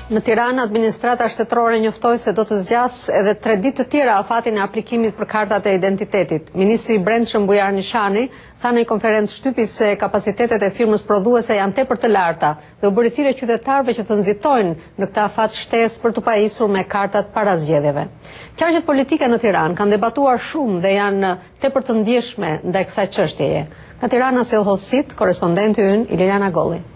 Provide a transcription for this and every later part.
Në Tiranë, administrata shtetërore njoftoi se do të zgjas edhe 3 ditë të tjera afatin e aplikimit për kartat e identitetit. Ministri i Brendshëm Bujar Nishani tha në një konferencë shtypi se kapacitetet e firmës prodhuese janë tepër të larta dhe u bëri thirrje qytetarëve që të nxitojnë në këtë afat shtesë për të pajisur me kartat para zgjedhjeve. Qarqet politike në Tiranë kanë debatuar shumë dhe janë tepër të ndjeshme ndaj kësaj çështjeje. Nga Tirana sjell hosit korespondenti ynë Iliriana Golli.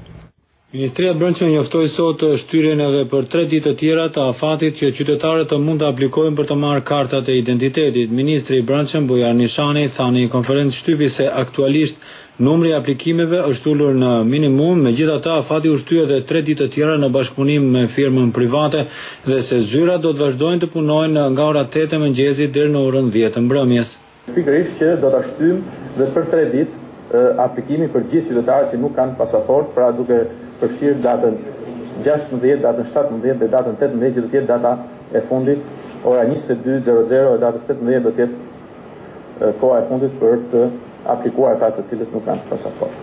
Ministria e Brendshme njoftoi sot shtyrjen edhe për 3 ditë të tjera të afatit që qytetarët të mund të aplikojnë për të marrë kartat e identitetit. Ministri i Brendshëm Bujar Nishani tha në një konferencë shtypi se aktualisht numri i aplikimeve është ulur në minimum, megjithatë afati u shtyr edhe 3 ditë të tjera në bashkëpunim me firmën private dhe se zyrat do të vazhdojnë të punojnë nga ora 8 e mëngjesit deri në orën 10 të mbrëmjes. Pikërisht që do ta shtyjmë dhe për 3 ditë aplikimin për gjithë qytetarët që nuk kanë pasaport, pra duke përfshirë datën 16, datën 17 dhe datën 18 që do të jetë data e fundit, ora 22:00 e datës 18 do të jetë koha e fundit për të aplikuar ata të cilët nuk kanë pasaport.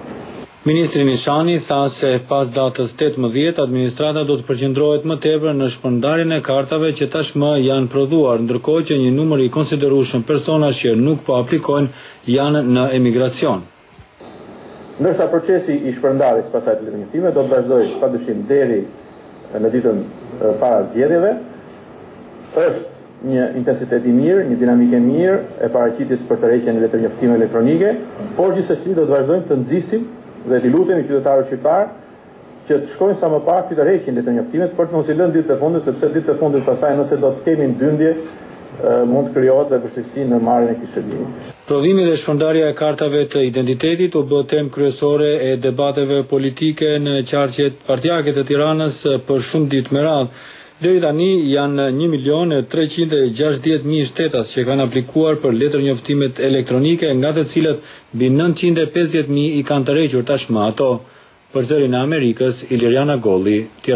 Ministri Nishani tha se pas datës 18 administrata do të përqendrohet më tepër në shpërndarjen e kartave që tashmë janë prodhuar, ndërkohë që një numër i konsiderueshëm personash që nuk po aplikojnë janë në emigracion. Ndërsa procesi i shpërndarjes pas asaj letërnjoftime do të vazhdojë padyshim deri në ditën para zgjedhjeve. Është një intensitet i mirë, një dinamikë e mirë e paraqitjes për tërheqjen e letërnjoftime elektronike, por gjithsesi do të vazhdojmë të nxisim dhe të lutemi qytetarët shqiptar që të shkojnë sa më pak të tërheqin letërnjoftimet për të mos i lënë ditët e fundit, sepse ditët e fundit pasaj nëse do të kemi ndymdje mund të krijohet dhe vështirësi në marrjen e kishëllimit. Prodhimi dhe shpërndarja e kartave të identitetit u bë temë kryesore e debateve politike në qarqet partijake të Tiranës për shumë ditë me radhë. Deri tani janë 1.360.000 shtetas që kanë aplikuar për letërnjoftimet elektronike, nga të cilët mbi 950.000 i kanë tërhequr tashmë ato. Për Zërin e Amerikës, Iliriana Golli, Tirana.